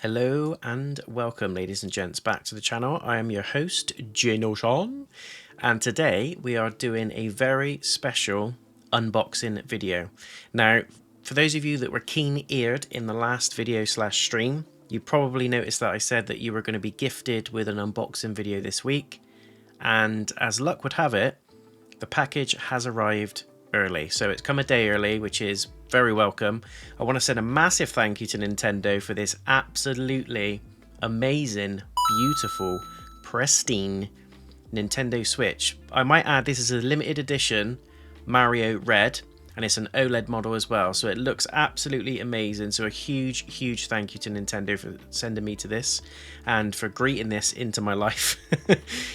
Hello and welcome, ladies and gents, back to the channel. I am your host, Sean, and today we are doing a very special unboxing video. Now, for those of you that were keen-eared in the last video/stream, you probably noticed that I said that you were going to be gifted with an unboxing video this week, and as luck would have it, the package has arrived early. So it's come a day early, which is very welcome. I want to send a massive thank you to Nintendo for this absolutely amazing, beautiful, pristine Nintendo Switch. I might add this is a limited edition Mario Red, and it's an OLED model as well, so it looks absolutely amazing. So a huge thank you to Nintendo for sending me to this and for greeting this into my life.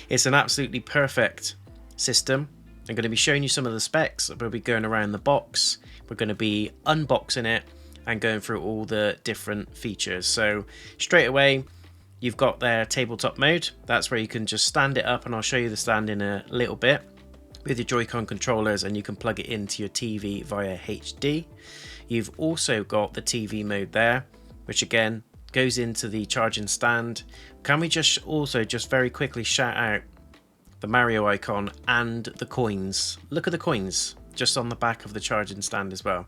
It's an absolutely perfect system. I'm going to be showing you some of the specs. We'll be going around the box. We're going to be unboxing it and going through all the different features. So straight away, you've got their tabletop mode. That's where you can just stand it up, and I'll show you the stand in a little bit, with your Joy-Con controllers, and you can plug it into your TV via HD. You've also got the TV mode there, which again goes into the charging stand. Can we just also just very quickly shout out the Mario icon and the coins? Look at the coins just on the back of the charging stand as well.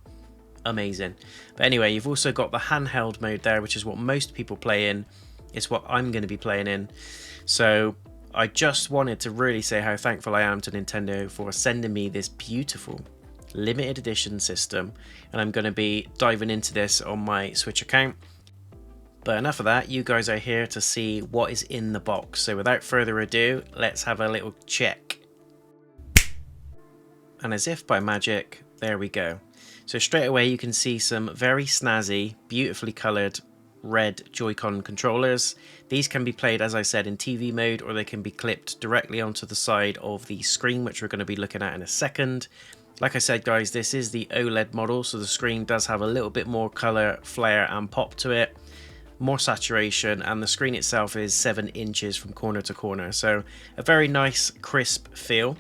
Amazing. But anyway, you've also got the handheld mode there, which is what most people play in. It's what I'm going to be playing in. So I just wanted to really say how thankful I am to Nintendo for sending me this beautiful limited edition system, and I'm going to be diving into this on my Switch account. But enough of that, you guys are here to see what is in the box. So without further ado, let's have a little check. And as if by magic, there we go. So straight away you can see some very snazzy, beautifully coloured red Joy-Con controllers. These can be played, as I said, in TV mode, or they can be clipped directly onto the side of the screen, which we're going to be looking at in a second. Like I said, guys, this is the OLED model, so the screen does have a little bit more colour, flair and pop to it. More saturation, and the screen itself is 7 inches from corner to corner, so a very nice crisp feel.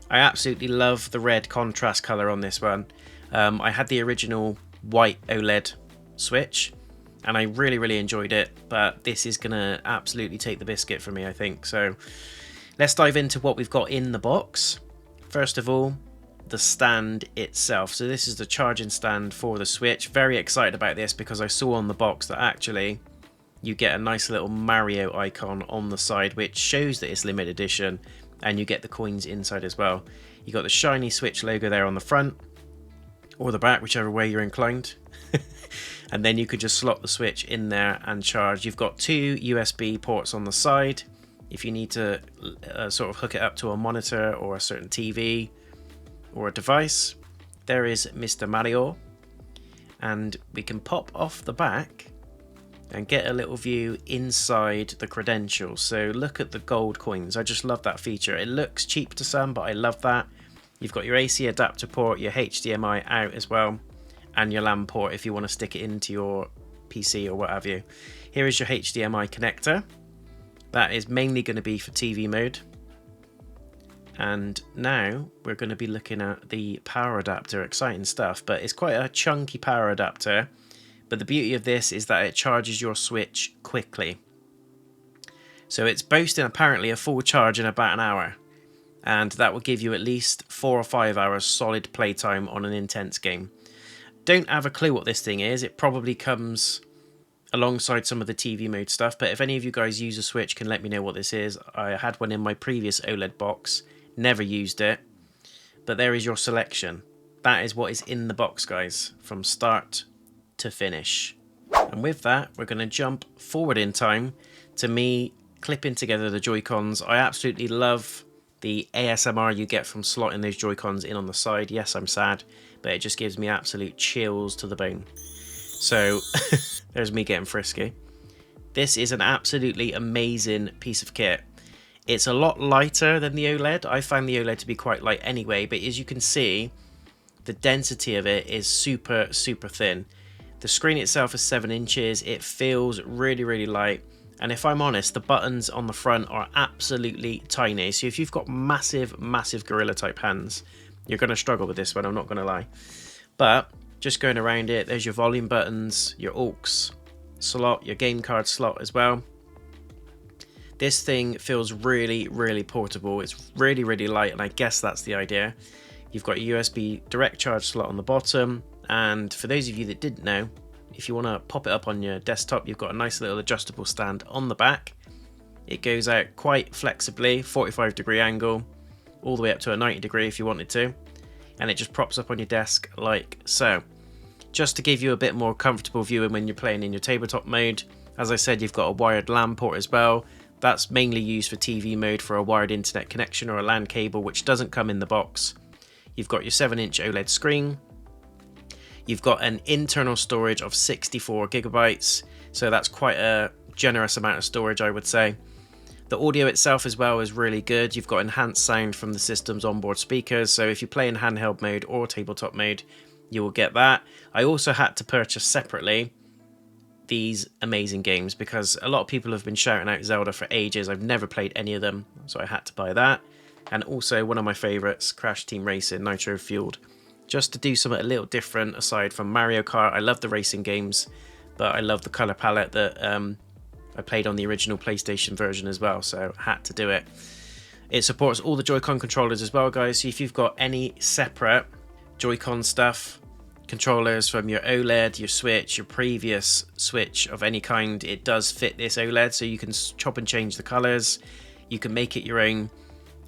I absolutely love the red contrast colour on this one. I had the original white OLED Switch and I really enjoyed it, but this is gonna absolutely take the biscuit for me, I think. So let's dive into what we've got in the box. First of all, the stand itself. So this is the charging stand for the Switch. Very excited about this because I saw on the box that actually you get a nice little Mario icon on the side, which shows that it's limited edition, and you get the coins inside as well. You got the shiny Switch logo there on the front or the back, whichever way you're inclined. And then you could just slot the Switch in there and charge. You've got 2 USB ports on the side if you need to sort of hook it up to a monitor or a certain TV or a device. There is Mr. Mario, and we can pop off the back and get a little view inside the credentials. So look at the gold coins. I just love that feature. It looks cheap to some, but I love that. You've got your AC adapter port, your HDMI out as well, and your LAN port if you want to stick it into your PC or what have you. Here is your HDMI connector. That is mainly going to be for TV mode. And now we're going to be looking at the power adapter. Exciting stuff, but it's quite a chunky power adapter. But the beauty of this is that it charges your Switch quickly. So it's boasting apparently a full charge in about an hour, and that will give you at least 4 or 5 hours solid playtime on an intense game. Don't have a clue what this thing is. It probably comes alongside some of the TV mode stuff, but if any of you guys use a Switch, can let me know what this is. I had one in my previous OLED box, never used it, but there is your selection. That is what is in the box, guys, from start to finish. And with that, we're going to jump forward in time to me clipping together the Joy-Cons. I absolutely love the ASMR you get from slotting those Joy-Cons in on the side. Yes, I'm sad, but it just gives me absolute chills to the bone. So there's me getting frisky. This is an absolutely amazing piece of kit. It's a lot lighter than the OLED. I find the OLED to be quite light anyway, but as you can see, the density of it is super thin. The screen itself is 7 inches. It feels really light. And if I'm honest, the buttons on the front are absolutely tiny. So if you've got massive gorilla type hands, you're going to struggle with this one, I'm not going to lie. But just going around it, there's your volume buttons, your aux, slot, your game card slot as well. This thing feels really, really portable. It's really, really light, and I guess that's the idea. You've got a USB direct charge slot on the bottom, and for those of you that didn't know, if you want to pop it up on your desktop, you've got a nice little adjustable stand on the back. It goes out quite flexibly, 45-degree angle, all the way up to a 90-degree if you wanted to, and it just props up on your desk like so. Just to give you a bit more comfortable viewing when you're playing in your tabletop mode, as I said, you've got a wired LAN port as well. That's mainly used for TV mode for a wired internet connection or a LAN cable, which doesn't come in the box. You've got your 7-inch OLED screen. You've got an internal storage of 64 gigabytes, so that's quite a generous amount of storage, I would say. The audio itself as well is really good. You've got enhanced sound from the system's onboard speakers, so if you play in handheld mode or tabletop mode, you will get that. I also had to purchase separately these amazing games because a lot of people have been shouting out Zelda for ages. I've never played any of them, so I had to buy that. And also one of my favorites, Crash Team Racing Nitro Fueled, just to do something a little different aside from Mario Kart. I love the racing games, but I love the color palette that I played on the original PlayStation version as well, so had to do it. It supports all the Joy-Con controllers as well, guys, so if you've got any separate Joy-Con stuff, controllers from your OLED, your Switch, your previous Switch of any kind, it does fit this OLED, so you can chop and change the colors, you can make it your own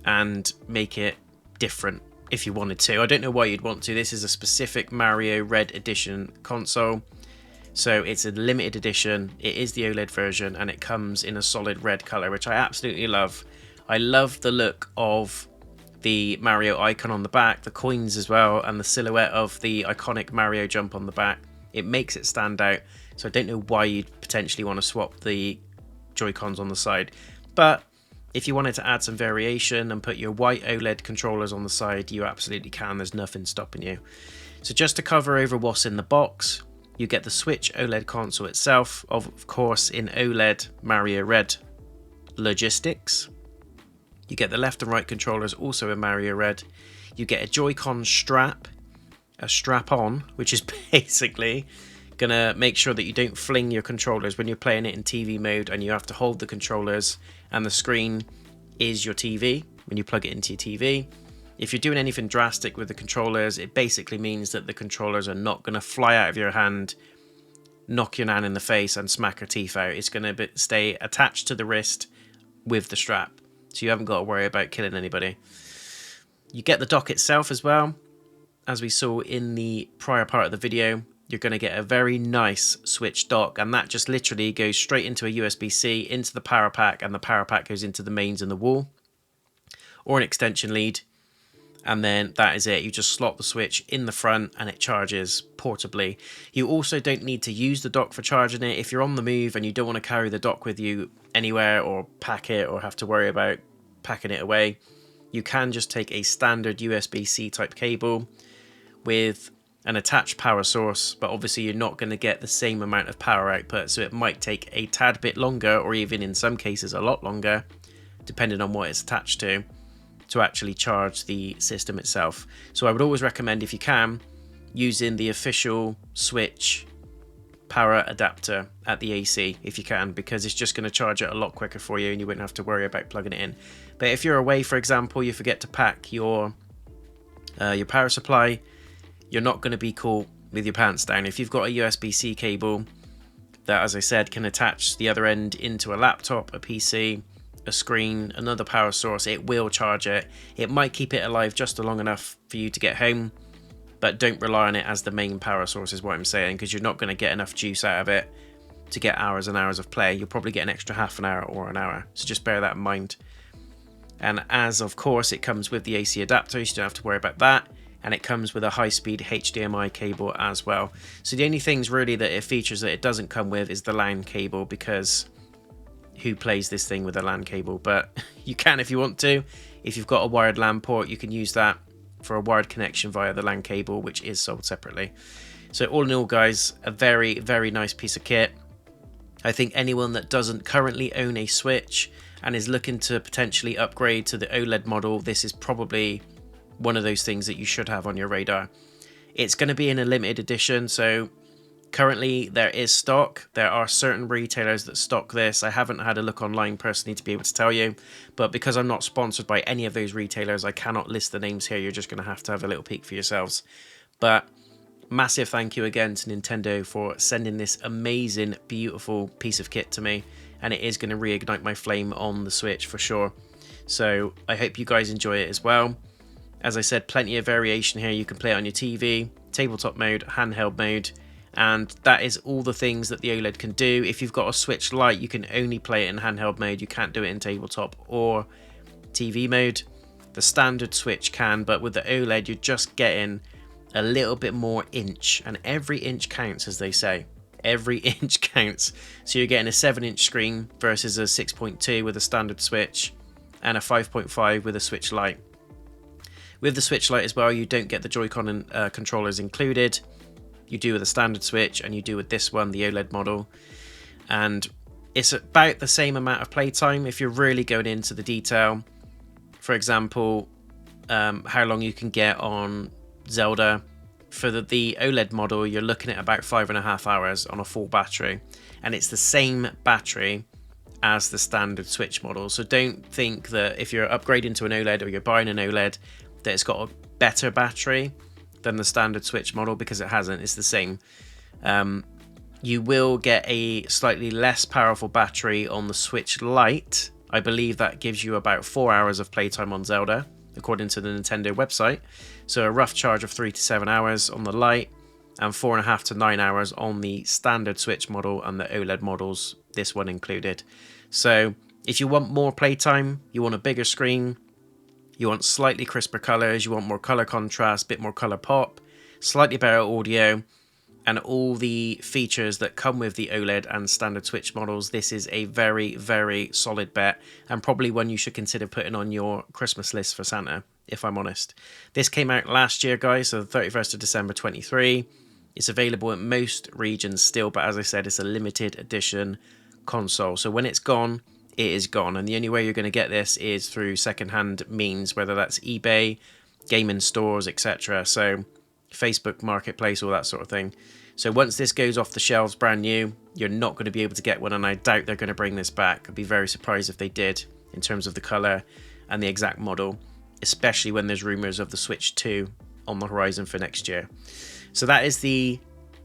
and make it different if you wanted to. I don't know why you'd want to. This is a specific Mario Red Edition console, so it's a limited edition. It is the OLED version and it comes in a solid red color, which I absolutely love. I love the look of the Mario icon on the back, the coins as well, and the silhouette of the iconic Mario jump on the back. It makes it stand out, so I don't know why you'd potentially want to swap the Joy-Cons on the side. But if you wanted to add some variation and put your white OLED controllers on the side, you absolutely can. There's nothing stopping you. So just to cover over what's in the box, you get the Switch OLED console itself, of course in OLED Mario Red logistics. You get the left and right controllers also in Mario Red. You get a Joy-Con strap, a strap-on, which is basically going to make sure that you don't fling your controllers when you're playing it in TV mode and you have to hold the controllers and the screen is your TV when you plug it into your TV. If you're doing anything drastic with the controllers, it basically means that the controllers are not going to fly out of your hand, knock your nan in the face and smack her teeth out. It's going to stay attached to the wrist with the strap, so you haven't got to worry about killing anybody. You get the dock itself as well. As we saw in the prior part of the video, you're going to get a very nice Switch dock, and that just literally goes straight into a USB-C, into the power pack, and the power pack goes into the mains in the wall, or an extension lead, and then that is it. You just slot the Switch in the front and it charges portably. You also don't need to use the dock for charging it. If you're on the move and you don't want to carry the dock with you anywhere or pack it or have to worry about packing it away, you can just take a standard USB-C type cable with an attached power source, but obviously you're not going to get the same amount of power output, so it might take a tad bit longer, or even in some cases a lot longer, depending on what it's attached to actually charge the system itself. So I would always recommend, if you can, using the official Switch power adapter at the AC if you can, because it's just going to charge it a lot quicker for you and you wouldn't have to worry about plugging it in. But if you're away, for example, you forget to pack your power supply, you're not going to be caught with your pants down. If you've got a USB-C cable that, as I said, can attach the other end into a laptop, a PC, a screen, another power source, it will charge it. It might keep it alive just long enough for you to get home, but don't rely on it as the main power source is what I'm saying, because you're not going to get enough juice out of it to get hours and hours of play. You'll probably get an extra half an hour or an hour, so just bear that in mind. And as of course it comes with the AC adapter, you don't have to worry about that, and it comes with a high-speed HDMI cable as well. So the only things really that it features that it doesn't come with is the LAN cable, because who plays this thing with a LAN cable? But you can if you want to. If you've got a wired LAN port, you can use that for a wired connection via the LAN cable, which is sold separately. So all in all, guys, a very, very nice piece of kit. I think anyone that doesn't currently own a Switch and is looking to potentially upgrade to the OLED model, this is probably one of those things that you should have on your radar. It's going to be in a limited edition, so Currently, there is stock. There are certain retailers that stock this. I haven't had a look online personally to be able to tell you, but because I'm not sponsored by any of those retailers, I cannot list the names here. You're just going to have a little peek for yourselves. But massive thank you again to Nintendo for sending this amazing, beautiful piece of kit to me, and it is going to reignite my flame on the Switch for sure. So I hope you guys enjoy it as well. As I said, plenty of variation here. You can play it on your TV, tabletop mode, handheld mode, and that is all the things that the OLED can do. If you've got a Switch Lite, you can only play it in handheld mode. You can't do it in tabletop or TV mode. The standard Switch can, but with the OLED, you're just getting a little bit more inch, and every inch counts, as they say. Every inch counts. So you're getting a 7-inch screen versus a 6.2 with a standard Switch, and a 5.5 with a Switch Lite. With the Switch Lite as well, you don't get the Joy-Con and controllers included. You do with a standard Switch, and you do with this one, the OLED model. And it's about the same amount of playtime if you're really going into the detail. For example, how long you can get on Zelda. For the OLED model, you're looking at about 5.5 hours on a full battery. And it's the same battery as the standard Switch model. So don't think that if you're upgrading to an OLED or you're buying an OLED, that it's got a better battery than the standard Switch model, because it hasn't. It's the same. You will get a slightly less powerful battery on the Switch Lite. I believe that gives you about 4 hours of playtime on Zelda, according to the Nintendo website. So a rough charge of 3 to 7 hours on the Lite, and 4.5 to 9 hours on the standard Switch model and the OLED models, this one included. So if you want more playtime, you want a bigger screen, you want slightly crisper colors, you want more color contrast, bit more color pop, slightly better audio, and all the features that come with the OLED and standard Switch models, this is a very, very solid bet, and probably one you should consider putting on your Christmas list for Santa, if I'm honest. This came out last year, guys, so the 31st of December 23. It's available in most regions still, but as I said, it's a limited edition console. So when it's gone, it is gone, and the only way you're going to get this is through secondhand means, whether that's eBay, gaming stores, etc. So Facebook Marketplace, all that sort of thing. So once this goes off the shelves brand new, you're not going to be able to get one, and I doubt they're going to bring this back. I'd be very surprised if they did, in terms of the color and the exact model, especially when there's rumors of the Switch 2 on the horizon for next year. So that is the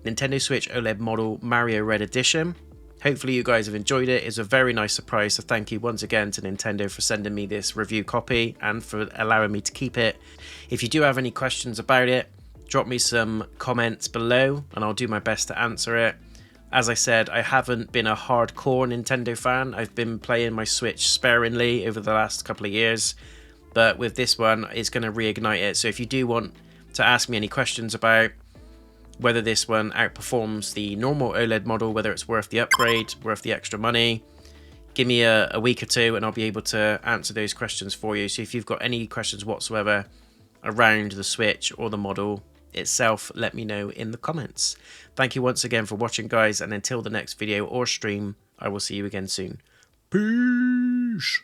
Nintendo Switch OLED model Mario Red Edition. Hopefully you guys have enjoyed it. It's a very nice surprise, so thank you once again to Nintendo for sending me this review copy and for allowing me to keep it. If you do have any questions about it, drop me some comments below and I'll do my best to answer it. As I said, I haven't been a hardcore Nintendo fan. I've been playing my Switch sparingly over the last couple of years, but with this one, it's going to reignite it. So if you do want to ask me any questions about whether this one outperforms the normal OLED model, whether it's worth the upgrade, worth the extra money, give me a week or two and I'll be able to answer those questions for you. So if you've got any questions whatsoever around the Switch or the model itself, let me know in the comments. Thank you once again for watching, guys, and until the next video or stream, I will see you again soon. Peace!